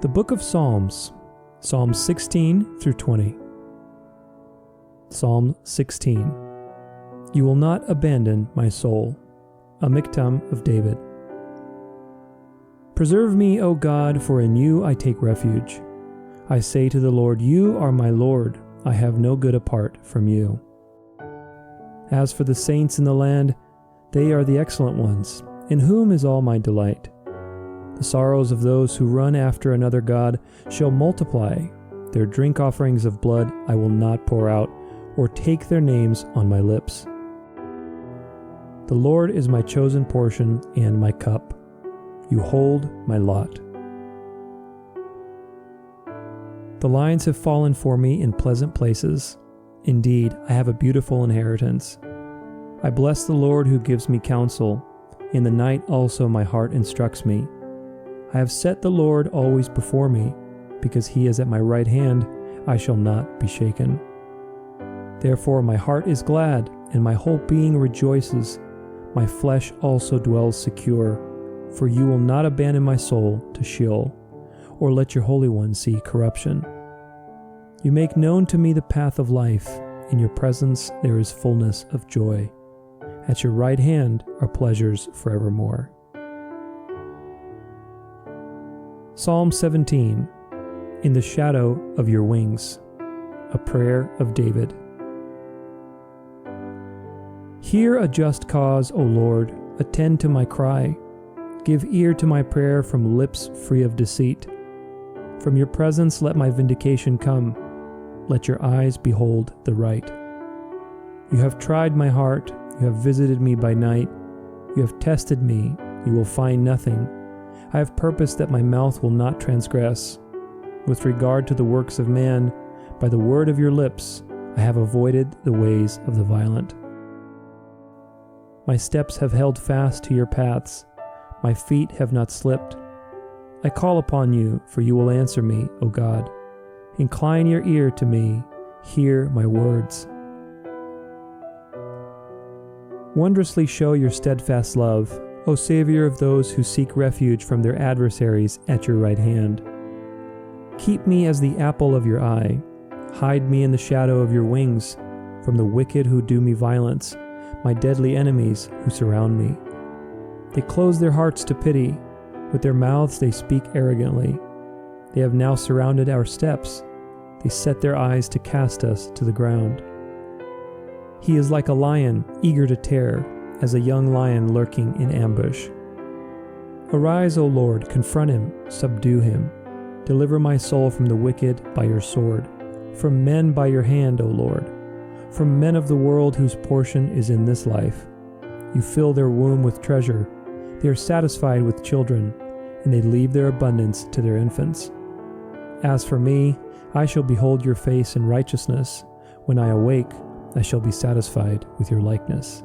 The Book of Psalms, Psalms 16 through 20. Psalm 16. You will not abandon my soul. A miktam of David. Preserve me, O God, for in you I take refuge. I say to the Lord, you are my Lord. I have no good apart from you. As for the saints in the land, they are the excellent ones, in whom is all my delight. The sorrows of those who run after another god shall multiply. Their drink offerings of blood I will not pour out, or take their names on my lips. The Lord is my chosen portion and my cup. You hold my lot. The lines have fallen for me in pleasant places. Indeed, I have a beautiful inheritance. I bless the Lord who gives me counsel. In the night also my heart instructs me. I have set the Lord always before me. Because he is at my right hand, I shall not be shaken. Therefore my heart is glad, and my whole being rejoices. My flesh also dwells secure, for you will not abandon my soul to Sheol, or let your Holy One see corruption. You make known to me the path of life. In your presence there is fullness of joy. At your right hand are pleasures forevermore. Psalm 17. In the shadow of your wings. A prayer of David. Hear a just cause, O Lord. Attend to my cry. Give ear to my prayer from lips free of deceit. From your presence let my vindication come. Let your eyes behold the right. You have tried my heart. You have visited me by night. You have tested me. You will find nothing. I have purposed that my mouth will not transgress. With regard to the works of man, by the word of your lips, I have avoided the ways of the violent. My steps have held fast to your paths. My feet have not slipped. I call upon you, for you will answer me, O God. Incline your ear to me. Hear my words. Wondrously show your steadfast love, O Savior of those who seek refuge from their adversaries at your right hand. Keep me as the apple of your eye. Hide me in the shadow of your wings from the wicked who do me violence, my deadly enemies who surround me. They close their hearts to pity. With their mouths they speak arrogantly. They have now surrounded our steps. They set their eyes to cast us to the ground. He is like a lion, eager to tear, as a young lion lurking in ambush. Arise, O Lord, confront him, subdue him. Deliver my soul from the wicked by your sword, from men by your hand, O Lord, from men of the world whose portion is in this life. You fill their womb with treasure. They are satisfied with children, and they leave their abundance to their infants. As for me, I shall behold your face in righteousness. When I awake, I shall be satisfied with your likeness.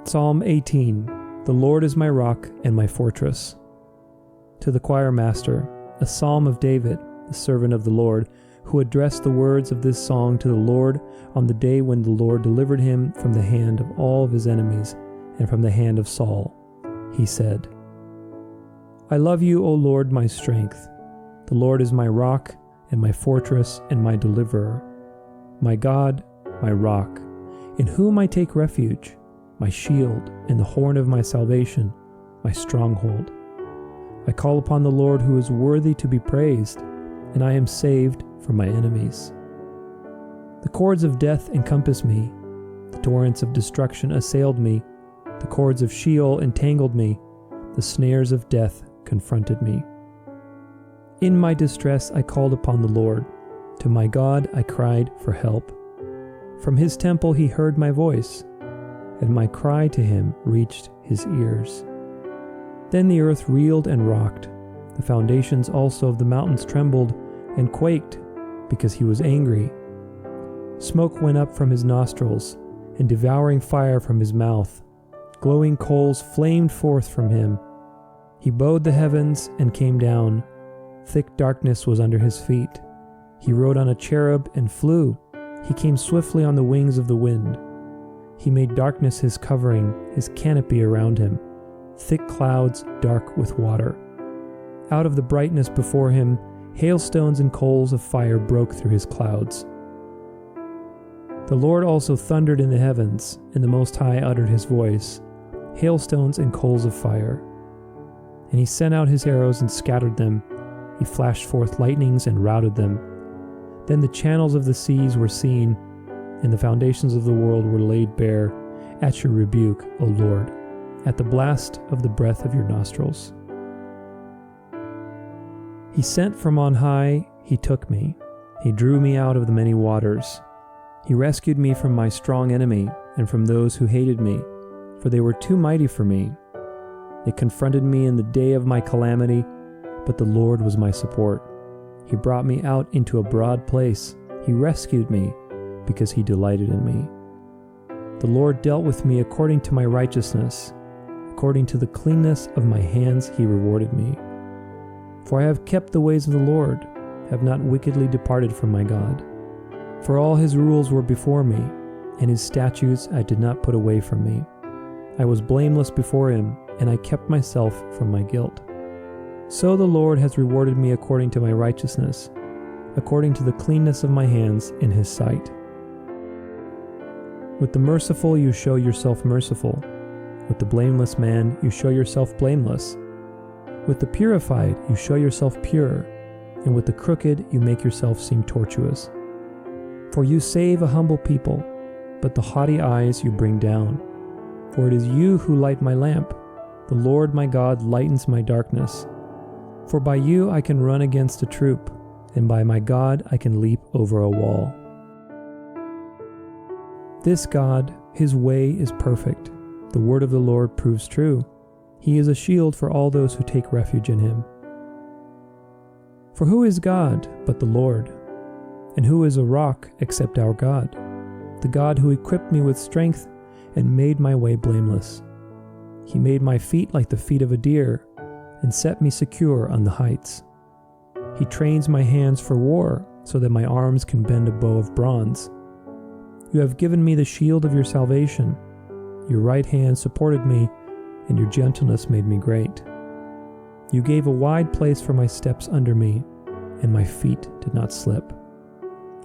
Psalm 18. The Lord is my rock and my fortress. To the choir master, a psalm of David, the servant of the Lord, who addressed the words of this song to the Lord on the day when the Lord delivered him from the hand of all of his enemies and from the hand of Saul. He said, I love you, O Lord, my strength. The Lord is my rock and my fortress and my deliverer. My God, my rock, in whom I take refuge, my shield and the horn of my salvation, my stronghold. I call upon the Lord who is worthy to be praised, and I am saved from my enemies. The cords of death encompassed me. The torrents of destruction assailed me. The cords of Sheol entangled me. The snares of death confronted me. In my distress I called upon the Lord. To my God I cried for help. From his temple he heard my voice, and my cry to him reached his ears. Then the earth reeled and rocked. The foundations also of the mountains trembled and quaked, because he was angry. Smoke went up from his nostrils, and devouring fire from his mouth. Glowing coals flamed forth from him. He bowed the heavens and came down. Thick darkness was under his feet. He rode on a cherub and flew. He came swiftly on the wings of the wind. He made darkness his covering, his canopy around him, thick clouds dark with water. Out of the brightness before him, hailstones and coals of fire broke through his clouds. The Lord also thundered in the heavens, and the Most High uttered his voice, hailstones and coals of fire. And he sent out his arrows and scattered them. He flashed forth lightnings and routed them. Then the channels of the seas were seen, and the foundations of the world were laid bare at your rebuke, O Lord, at the blast of the breath of your nostrils. He sent from on high, he took me. He drew me out of the many waters. He rescued me from my strong enemy and from those who hated me, for they were too mighty for me. They confronted me in the day of my calamity, but the Lord was my support. He brought me out into a broad place. He rescued me because he delighted in me. The Lord dealt with me according to my righteousness. According to the cleanness of my hands he rewarded me. For I have kept the ways of the Lord, have not wickedly departed from my God. For all his rules were before me, and his statutes I did not put away from me. I was blameless before him, and I kept myself from my guilt. So the Lord has rewarded me according to my righteousness, according to the cleanness of my hands in his sight. With the merciful you show yourself merciful. With the blameless man you show yourself blameless. With the purified you show yourself pure, and with the crooked you make yourself seem tortuous. For you save a humble people, but the haughty eyes you bring down. For it is you who light my lamp. The Lord my God lightens my darkness. For by you I can run against a troop, and by my God I can leap over a wall. This God, his way is perfect. The word of the Lord proves true. He is a shield for all those who take refuge in him. For who is God but the Lord? And who is a rock except our God? The God who equipped me with strength and made my way blameless. He made my feet like the feet of a deer and set me secure on the heights. He trains my hands for war so that my arms can bend a bow of bronze. You have given me the shield of your salvation. Your right hand supported me, and your gentleness made me great. You gave a wide place for my steps under me, and my feet did not slip.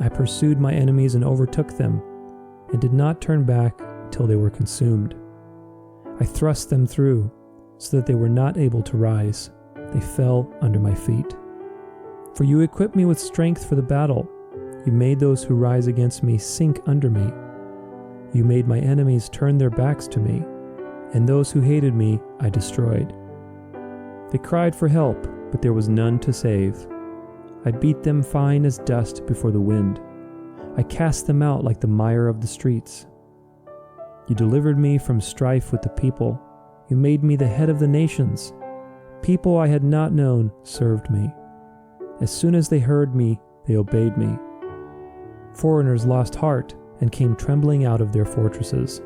I pursued my enemies and overtook them, and did not turn back till they were consumed. I thrust them through, so that they were not able to rise. They fell under my feet. For you equipped me with strength for the battle. You made those who rise against me sink under me. You made my enemies turn their backs to me, and those who hated me I destroyed. They cried for help, but there was none to save. I beat them fine as dust before the wind. I cast them out like the mire of the streets. You delivered me from strife with the people. You made me the head of the nations. People I had not known served me. As soon as they heard me, they obeyed me. Foreigners lost heart and came trembling out of their fortresses.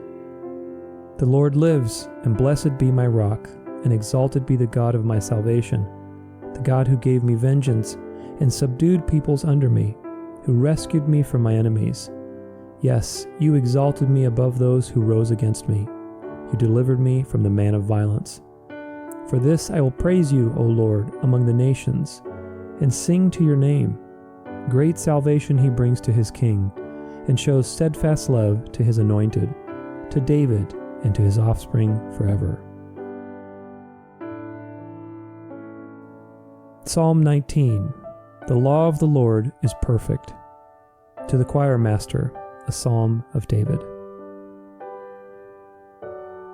The Lord lives, and blessed be my rock, and exalted be the God of my salvation, the God who gave me vengeance and subdued peoples under me, who rescued me from my enemies. Yes, you exalted me above those who rose against me. You delivered me from the man of violence. For this I will praise you, O Lord, among the nations, and sing to your name. Great salvation he brings to his king, and shows steadfast love to his anointed, to David and to his offspring forever. Psalm 19. The law of the Lord is perfect. To the choir master, a psalm of David.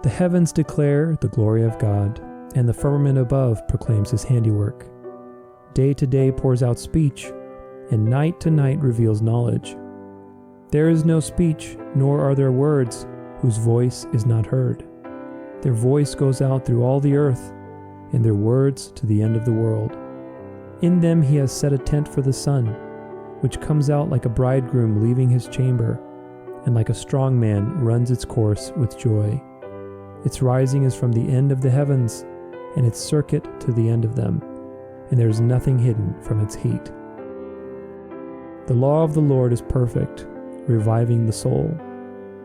The heavens declare the glory of God, and the firmament above proclaims his handiwork. Day to day pours out speech, and night to night reveals knowledge. There is no speech, nor are there words, whose voice is not heard. Their voice goes out through all the earth, and their words to the end of the world. In them he has set a tent for the sun, which comes out like a bridegroom leaving his chamber, and like a strong man runs its course with joy. Its rising is from the end of the heavens, and its circuit to the end of them, and there is nothing hidden from its heat. The law of the Lord is perfect, reviving the soul.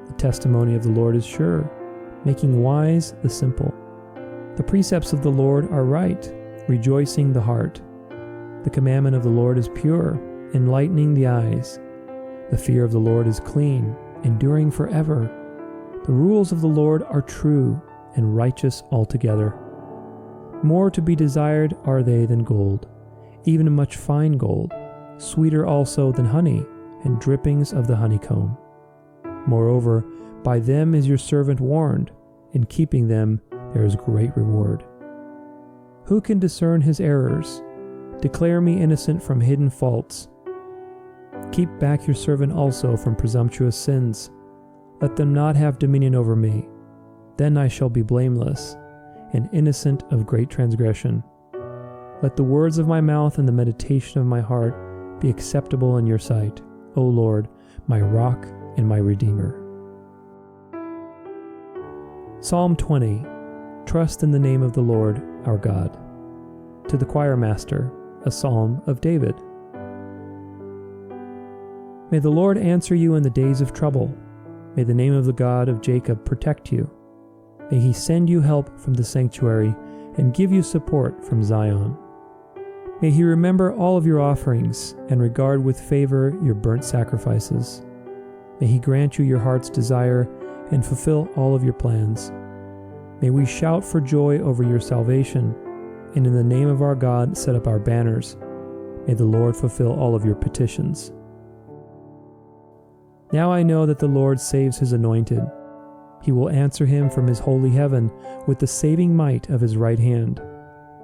The testimony of the Lord is sure, making wise the simple. The precepts of the Lord are right, rejoicing the heart. The commandment of the Lord is pure, enlightening the eyes. The fear of the Lord is clean, enduring forever. The rules of the Lord are true and righteous altogether. More to be desired are they than gold, even much fine gold, sweeter also than honey, and drippings of the honeycomb. Moreover, by them is your servant warned, in keeping them there is great reward. Who can discern his errors? Declare me innocent from hidden faults. Keep back your servant also from presumptuous sins. Let them not have dominion over me. Then I shall be blameless, and innocent of great transgression. Let the words of my mouth and the meditation of my heart be acceptable in your sight, O Lord, my rock and my redeemer. Psalm 20. Trust in the name of the Lord our God. To the choir master, a psalm of David. May the Lord answer you in the days of trouble. May the name of the God of Jacob protect you. May he send you help from the sanctuary and give you support from Zion. May he remember all of your offerings and regard with favor your burnt sacrifices. May he grant you your heart's desire and fulfill all of your plans. May we shout for joy over your salvation, and in the name of our God set up our banners. May the Lord fulfill all of your petitions. Now I know that the Lord saves his anointed. He will answer him from his holy heaven with the saving might of his right hand.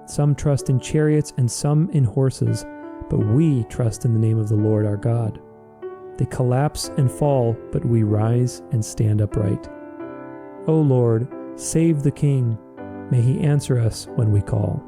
Some trust in chariots and some in horses, but we trust in the name of the Lord our God. They collapse and fall, but we rise and stand upright. O Lord, save the King. May he answer us when we call.